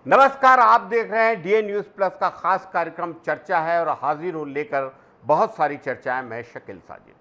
नमस्कार, आप देख रहे हैं डीएन न्यूज प्लस का खास कार्यक्रम चर्चा है और हाजिर हूं लेकर बहुत सारी चर्चाएं। मैं शकील साजिद।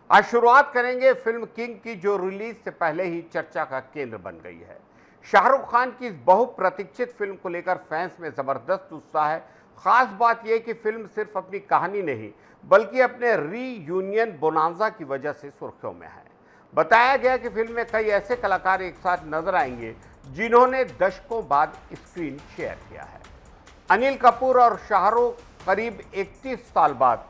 आज शुरुआत करेंगे फिल्म किंग की, जो रिलीज से पहले ही चर्चा का केंद्र बन गई है। शाहरुख खान की इस बहुप्रतीक्षित फिल्म को लेकर फैंस में जबरदस्त उत्साह है। खास बात यह कि फिल्म सिर्फ अपनी कहानी नहीं बल्कि अपने रीयूनियन बोनांजा की वजह से सुर्खियों में है। बताया गया कि फिल्म में कई ऐसे कलाकार एक साथ नजर आएंगे जिन्होंने दशकों बाद स्क्रीन शेयर किया है। अनिल कपूर और शाहरुख करीब 31 साल बाद,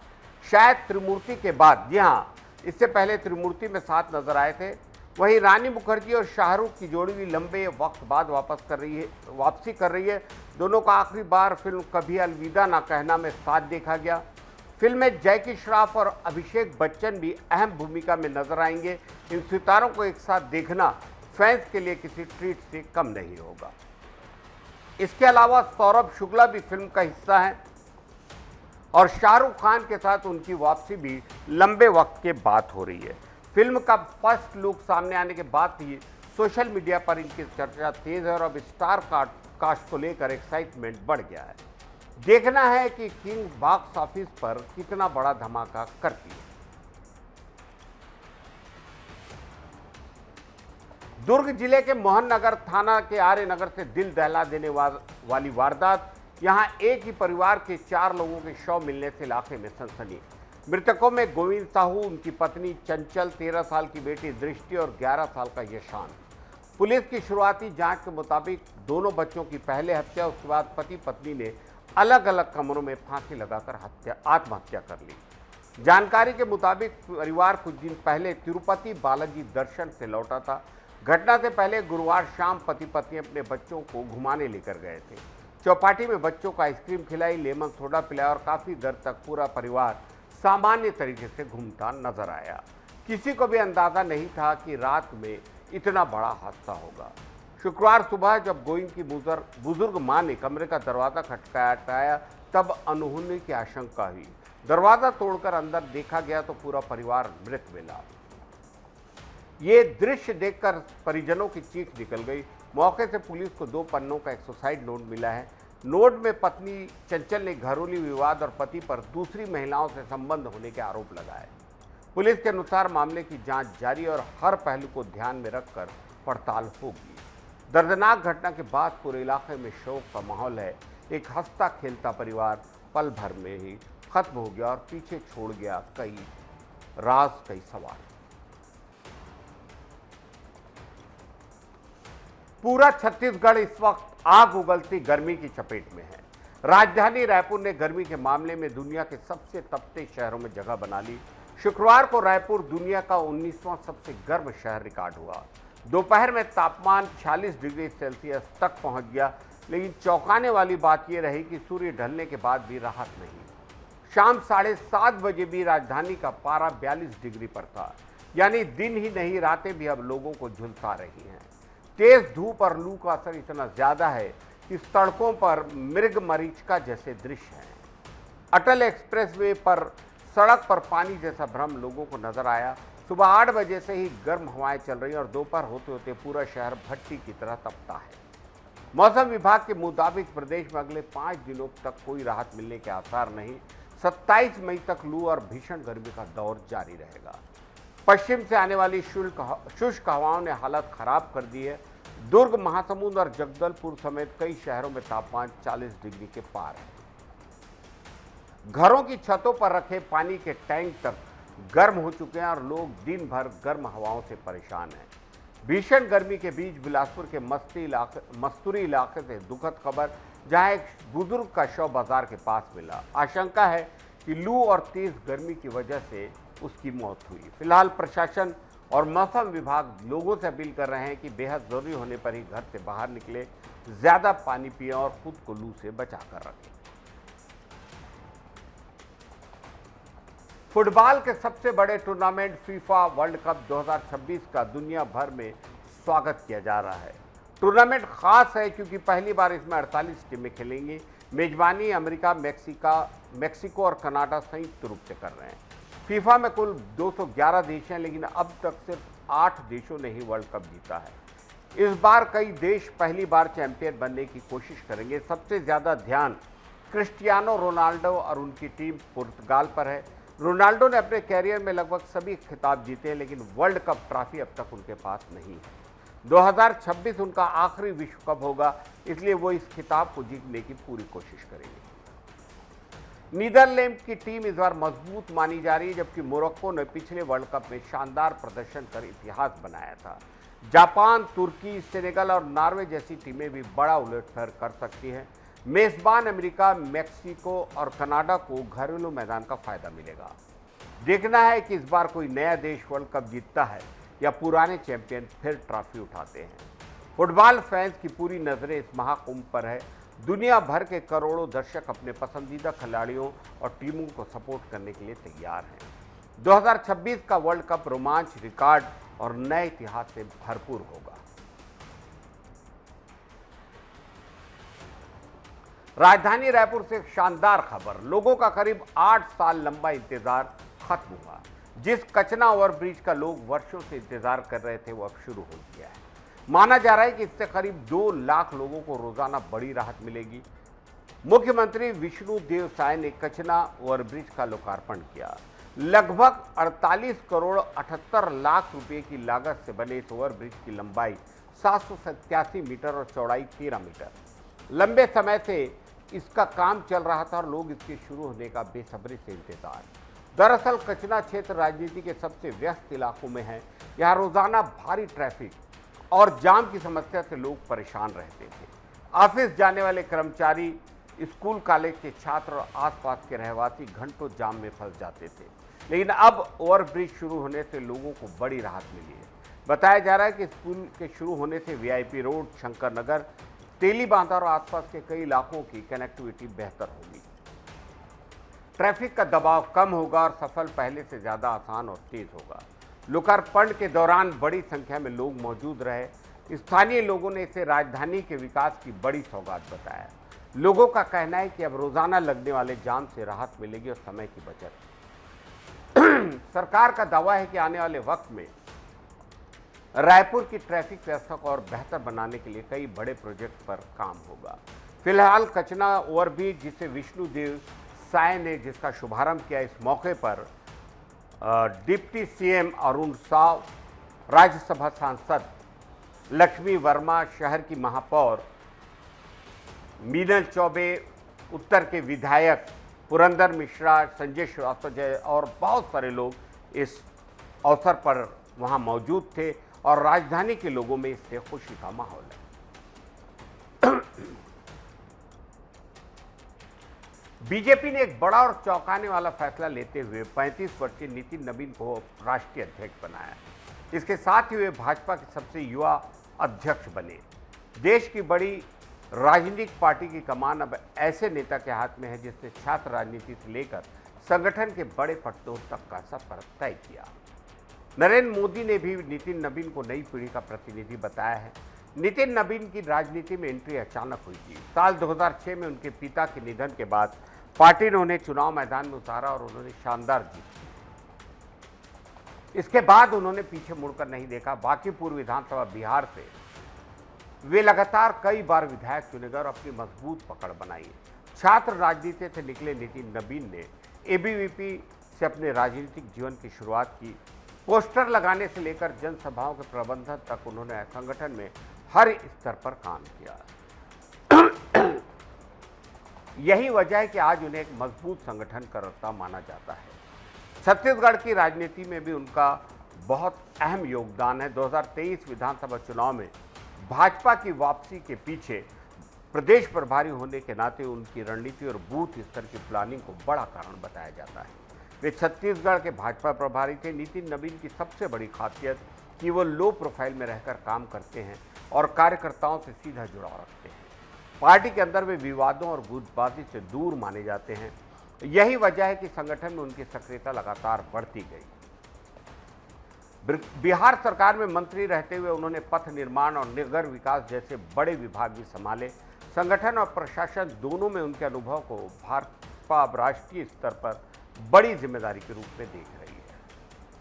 शायद त्रिमूर्ति के बाद, जी हाँ, इससे पहले त्रिमूर्ति में साथ नजर आए थे। वहीं रानी मुखर्जी और शाहरुख की जोड़ी भी लंबे वक्त बाद वापसी कर रही है। दोनों का आखिरी बार फिल्म कभी अलविदा ना कहना में साथ देखा गया। फिल्म में जैकी श्रॉफ और अभिषेक बच्चन भी अहम भूमिका में नजर आएंगे। इन सितारों को एक साथ देखना फैंस के लिए किसी ट्रीट से कम नहीं होगा। इसके अलावा सौरभ शुक्ला भी फिल्म का हिस्सा हैं और शाहरुख खान के साथ उनकी वापसी भी लंबे वक्त के बाद हो रही है। फिल्म का फर्स्ट लुक सामने आने के बाद ही सोशल मीडिया पर इनकी चर्चा तेज है और अब स्टार कास्ट को लेकर एक्साइटमेंट बढ़ गया है। देखना है कि किंग बॉक्स ऑफिस पर कितना बड़ा धमाका करती है। दुर्ग जिले के मोहन नगर थाना के आर्य नगर से दिल दहला देने वाली वारदात। यहां एक ही परिवार के 4 लोगों के शव मिलने से इलाके में सनसनी। मृतकों में गोविंद साहू, उनकी पत्नी चंचल, 13 साल की बेटी दृष्टि और 11 साल का यशान। पुलिस की शुरुआती जांच के मुताबिक दोनों बच्चों की पहले हत्या, उसके बाद पति पत्नी ने अलग अलग कमरों में फांसी लगाकर आत्महत्या कर ली। जानकारी के मुताबिक परिवार कुछ दिन पहले तिरुपति बालाजी दर्शन से लौटा था। घटना से पहले गुरुवार शाम पति पत्नी अपने बच्चों को घुमाने लेकर गए थे। चौपाटी में बच्चों को आइसक्रीम खिलाई, लेमन सोडा पिलाया और काफी देर तक पूरा परिवार सामान्य तरीके से घूमता नजर आया। किसी को भी अंदाजा नहीं था कि रात में इतना बड़ा हादसा होगा। शुक्रवार सुबह जब गोविंद की बुजुर्ग मां ने कमरे का दरवाजा खटखटाया तब अनहोनी की आशंका हुई। दरवाजा तोड़कर अंदर देखा गया तो पूरा परिवार मृत मिला। ये दृश्य देखकर परिजनों की चीख निकल गई। मौके से पुलिस को 2 पन्नों का एक सुसाइड नोट मिला है। नोट में पत्नी चंचल ने घरेलू विवाद और पति पर दूसरी महिलाओं से संबंध होने के आरोप लगाए। पुलिस के अनुसार मामले की जांच जारी और हर पहलू को ध्यान में रखकर पड़ताल होगी। दर्दनाक घटना के बाद पूरे इलाके में शोक का माहौल है। एक हंसता खेलता परिवार पल भर में ही खत्म हो गया और पीछे छोड़ गया कई सवाल। पूरा छत्तीसगढ़ इस वक्त आग उगलती गर्मी की चपेट में है। राजधानी रायपुर ने गर्मी के मामले में दुनिया के सबसे तपते शहरों में जगह बना ली। शुक्रवार को रायपुर दुनिया का 19वां सबसे गर्म शहर रिकॉर्ड हुआ। दोपहर में तापमान 46 डिग्री सेल्सियस तक पहुंच गया, लेकिन चौंकाने वाली बात यह रही कि सूर्य ढलने के बाद भी राहत नहीं। शाम 7:30 बजे भी राजधानी का पारा 42 डिग्री पर था। यानी दिन ही नहीं, रातें भी अब लोगों को झुलसा रही हैं। तेज धूप और लू का असर इतना ज्यादा है कि सड़कों पर मृग मरीचिका जैसे दृश्य हैं। अटल एक्सप्रेसवे पर सड़क पर पानी जैसा भ्रम लोगों को नजर आया। सुबह 8 बजे से ही गर्म हवाएं चल रही और दोपहर होते होते पूरा शहर भट्टी की तरह तपता है। मौसम विभाग के मुताबिक प्रदेश में अगले 5 दिनों तक कोई राहत मिलने के आसार नहीं। 27 मई तक लू और भीषण गर्मी का दौर जारी रहेगा। पश्चिम से आने वाली शुष्क हवाओं ने हालत खराब कर दी है। दुर्ग, महासमुंद और जगदलपुर समेत कई शहरों में तापमान 40 डिग्री के पार है। घरों की छतों पर रखे पानी के टैंक तक गर्म हो चुके हैं और लोग दिन भर गर्म हवाओं से परेशान हैं। भीषण गर्मी के बीच बिलासपुर के मस्तूरी इलाके से दुखद खबर, जहां एक बुजुर्ग का शव बाजार के पास मिला। आशंका है कि लू और तेज गर्मी की वजह से उसकी मौत हुई। फिलहाल प्रशासन और मौसम विभाग लोगों से अपील कर रहे हैं कि बेहद जरूरी होने पर ही घर से बाहर निकले, ज्यादा पानी पिएं और खुद को लू से बचाकर रखें। फुटबॉल के सबसे बड़े टूर्नामेंट फीफा वर्ल्ड कप 2026 का दुनिया भर में स्वागत किया जा रहा है। टूर्नामेंट खास है क्योंकि पहली बार इसमें 48 टीमें खेलेंगी। मेजबानी अमेरिका, मेक्सिको और कनाडा संयुक्त रूप से कर रहे हैं। फीफा में कुल 211 देश हैं, लेकिन अब तक सिर्फ 8 देशों ने ही वर्ल्ड कप जीता है। इस बार कई देश पहली बार चैंपियन बनने की कोशिश करेंगे। सबसे ज़्यादा ध्यान क्रिस्टियानो रोनाल्डो और उनकी टीम पुर्तगाल पर है। रोनाल्डो ने अपने कैरियर में लगभग सभी खिताब जीते हैं, लेकिन वर्ल्ड कप ट्रॉफी अब तक उनके पास नहीं है। 2026 उनका आखिरी विश्व कप होगा, इसलिए वो इस खिताब को जीतने की पूरी कोशिश करेंगे। नीदरलैंड की टीम इस बार मजबूत मानी जा रही है, जबकि मोरक्को ने पिछले वर्ल्ड कप में शानदार प्रदर्शन कर इतिहास बनाया था। जापान, तुर्की, सेनेगल और नॉर्वे जैसी टीमें भी बड़ा उलटफेर कर सकती हैं। मेजबान अमेरिका, मैक्सिको और कनाडा को घरेलू मैदान का फायदा मिलेगा। देखना है कि इस बार कोई नया देश वर्ल्ड कप जीतता है या पुराने चैंपियन फिर ट्रॉफी उठाते हैं। फुटबॉल फैंस की पूरी नजरें इस महाकुंभ पर है। दुनिया भर के करोड़ों दर्शक अपने पसंदीदा खिलाड़ियों और टीमों को सपोर्ट करने के लिए तैयार हैं। 2026 का वर्ल्ड कप रोमांच, रिकॉर्ड और नए इतिहास से भरपूर होगा। राजधानी रायपुर से एक शानदार खबर। लोगों का करीब 8 साल लंबा इंतजार खत्म हुआ। जिस कचना ओवरब्रिज का लोग वर्षों से इंतजार कर रहे थे, वो अब शुरू हो गया है। माना जा रहा है कि इससे करीब 2 लाख लोगों को रोजाना बड़ी राहत मिलेगी। मुख्यमंत्री विष्णुदेव साय ने कचना ओवरब्रिज का लोकार्पण किया। लगभग 48 करोड़ 78 लाख रुपए की लागत से बने इस ओवरब्रिज की लंबाई 787 मीटर और चौड़ाई 13 मीटर। लंबे समय से इसका काम चल रहा था और लोग इसके शुरू होने का बेसब्री से इंतजार। दरअसल कचना क्षेत्र राजनीति के सबसे व्यस्त इलाकों में है। यहाँ रोजाना भारी ट्रैफिक और जाम की समस्या से लोग परेशान रहते थे। ऑफिस जाने वाले कर्मचारी, स्कूल कॉलेज के छात्र और आसपास के रहवासी घंटों जाम में फंस जाते थे, लेकिन अब ओवरब्रिज शुरू होने से लोगों को बड़ी राहत मिली है। बताया जा रहा है कि स्कूल के शुरू होने से वीआईपी रोड, शंकर नगर, तेली बांधा और आसपास के कई इलाकों की कनेक्टिविटी बेहतर होगी। ट्रैफिक का दबाव कम होगा और सफर पहले से ज़्यादा आसान और तेज होगा। लोकार्पण के दौरान बड़ी संख्या में लोग मौजूद रहे। स्थानीय लोगों ने इसे राजधानी के विकास की बड़ी सौगात बताया। लोगों का कहना है कि अब रोजाना लगने वाले जाम से राहत मिलेगी और समय की बचत। सरकार का दावा है कि आने वाले वक्त में रायपुर की ट्रैफिक व्यवस्था को और बेहतर बनाने के लिए कई बड़े प्रोजेक्ट पर काम होगा। फिलहाल कचना ओवरब्रिज, जिसे विष्णुदेव साय ने जिसका शुभारंभ किया, इस मौके पर डिप्टी सीएम अरुण साव, राज्यसभा सांसद लक्ष्मी वर्मा, शहर की महापौर मीनल चौबे, उत्तर के विधायक पुरंदर मिश्रा, संजय श्रीवास्तव और बहुत सारे लोग इस अवसर पर वहां मौजूद थे और राजधानी के लोगों में इससे खुशी का माहौल है। बीजेपी ने एक बड़ा और चौंकाने वाला फैसला लेते हुए 35 वर्षीय नितिन नवीन को राष्ट्रीय अध्यक्ष बनाया। इसके साथ ही वे भाजपा के सबसे युवा अध्यक्ष बने। देश की बड़ी राजनीतिक पार्टी की कमान अब ऐसे नेता के हाथ में है जिसने छात्र राजनीति से लेकर संगठन के बड़े पट्टों तक का सफर तय किया। नरेंद्र मोदी ने भी नितिन नवीन को नई पीढ़ी का प्रतिनिधि बताया है। नितिन नवीन की राजनीति में एंट्री अचानक हुई थी। साल 2006 में उनके पिता के निधन के बाद पार्टी ने उन्हें चुनाव मैदान में उतारा और उन्होंने शानदार जीत की। इसके बाद उन्होंने पीछे मुड़कर नहीं देखा। बांकीपुर विधानसभा बिहार से वे लगातार कई बार विधायक चुने गए और अपनी मजबूत पकड़ बनाई। छात्र राजनीति से निकले नितिन नवीन ने एबीवीपी से अपने राजनीतिक जीवन की शुरुआत की। पोस्टर लगाने से लेकर जनसभाओं के प्रबंधन तक उन्होंने संगठन में हर स्तर पर काम किया। यही वजह है कि आज उन्हें एक मजबूत संगठन कर्ता माना जाता है। छत्तीसगढ़ की राजनीति में भी उनका बहुत अहम योगदान है। 2023 विधानसभा चुनाव में भाजपा की वापसी के पीछे प्रदेश प्रभारी होने के नाते उनकी रणनीति और बूथ स्तर की प्लानिंग को बड़ा कारण बताया जाता है। वे छत्तीसगढ़ के भाजपा प्रभारी थे। नितिन नवीन की सबसे बड़ी खासियत कि वो लो प्रोफाइल में रहकर काम करते हैं और कार्यकर्ताओं से सीधा जुड़ाव रखते हैं। पार्टी के अंदर वे विवादों और गुटबाजी से दूर माने जाते हैं। यही वजह है कि संगठन में उनकी सक्रियता लगातार बढ़ती गई। बिहार सरकार में मंत्री रहते हुए उन्होंने पथ निर्माण और नगर विकास जैसे बड़े विभाग भी संभाले। संगठन और प्रशासन दोनों में उनके अनुभव को भाजपा अब राष्ट्रीय स्तर पर बड़ी जिम्मेदारी के रूप में देख रही है।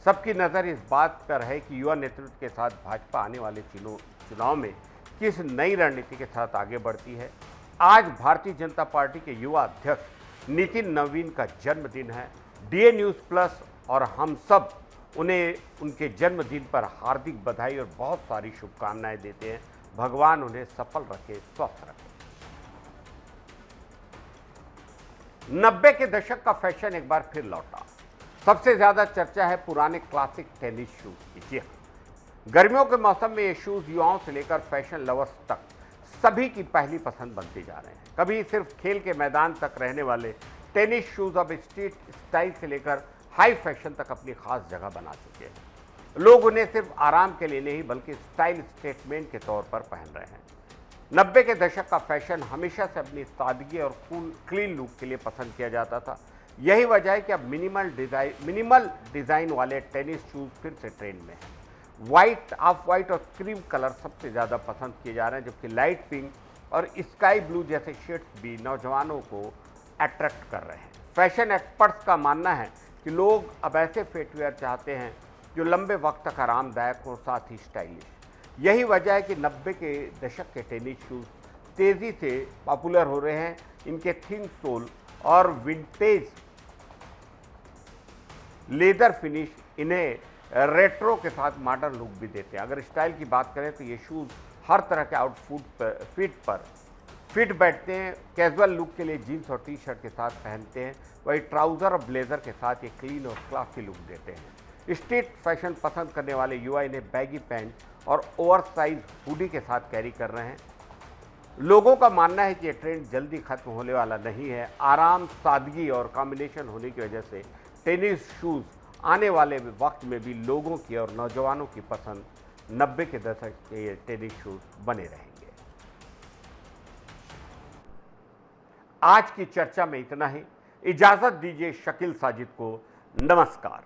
सबकी नज़र इस बात पर है कि युवा नेतृत्व के साथ भाजपा आने वाले चुनाव में किस नई रणनीति के साथ आगे बढ़ती है। आज भारतीय जनता पार्टी के युवा अध्यक्ष नितिन नवीन का जन्मदिन है। डीए न्यूज़ प्लस और हम सब उन्हें उनके जन्मदिन पर हार्दिक बधाई और बहुत सारी शुभकामनाएं देते हैं। भगवान उन्हें सफल रखे, स्वस्थ रखे। 90 के दशक का फैशन एक बार फिर लौटा। सबसे ज्यादा चर्चा है पुराने क्लासिक टेनिस शूज की। जी हाँ, गर्मियों के मौसम में ये शूज युवाओं से लेकर फैशन लवर्स तक सभी की पहली पसंद बनते जा रहे हैं। कभी सिर्फ खेल के मैदान तक रहने वाले टेनिस शूज अब स्ट्रीट स्टाइल से लेकर हाई फैशन तक अपनी खास जगह बना चुके हैं। लोग उन्हें सिर्फ आराम के लिए नहीं बल्कि स्टाइल स्टेटमेंट के तौर पर पहन रहे हैं। 90 के दशक का फैशन हमेशा से अपनी सादगी और कूल क्लीन लुक के लिए पसंद किया जाता था। यही वजह है कि अब मिनिमल डिज़ाइन वाले टेनिस शूज फिर से ट्रेंड में हैं। वाइट, ऑफ वाइट और क्रीम कलर सबसे ज़्यादा पसंद किए जा रहे हैं, जबकि लाइट पिंक और स्काई ब्लू जैसे शेड्स भी नौजवानों को अट्रैक्ट कर रहे हैं। फैशन एक्सपर्ट्स का मानना है कि लोग अब ऐसे फुटवियर चाहते हैं जो लंबे वक्त तक आरामदायक हो, साथ ही स्टाइलिश। यही वजह है कि 90 के दशक के टेनिस शूज तेज़ी से पॉपुलर हो रहे हैं। इनके थिन सोल और विंटेज लेदर फिनिश इन्हें रेट्रो के साथ मॉडर्न लुक भी देते हैं। अगर स्टाइल की बात करें तो ये शूज़ हर तरह के आउटफिट पर फिट बैठते हैं। कैजुअल लुक के लिए जीन्स और टी शर्ट के साथ पहनते हैं, वही ट्राउज़र और ब्लेज़र के साथ ये क्लीन और क्लासी लुक देते हैं। स्ट्रीट फैशन पसंद करने वाले युवा इन्हें बैगी पैंट और ओवरसाइज हुडी के साथ कैरी कर रहे हैं। लोगों का मानना है कि ये ट्रेंड जल्दी खत्म होने वाला नहीं है। आराम, सादगी और कॉम्बिनेशन होने की वजह से टेनिस शूज़ आने वाले वक्त में भी लोगों की और नौजवानों की पसंद 90 के दशक के ये टेनिस शूज़ बने रहेंगे। आज की चर्चा में इतना ही। इजाज़त दीजिए शकील साजिद को। नमस्कार।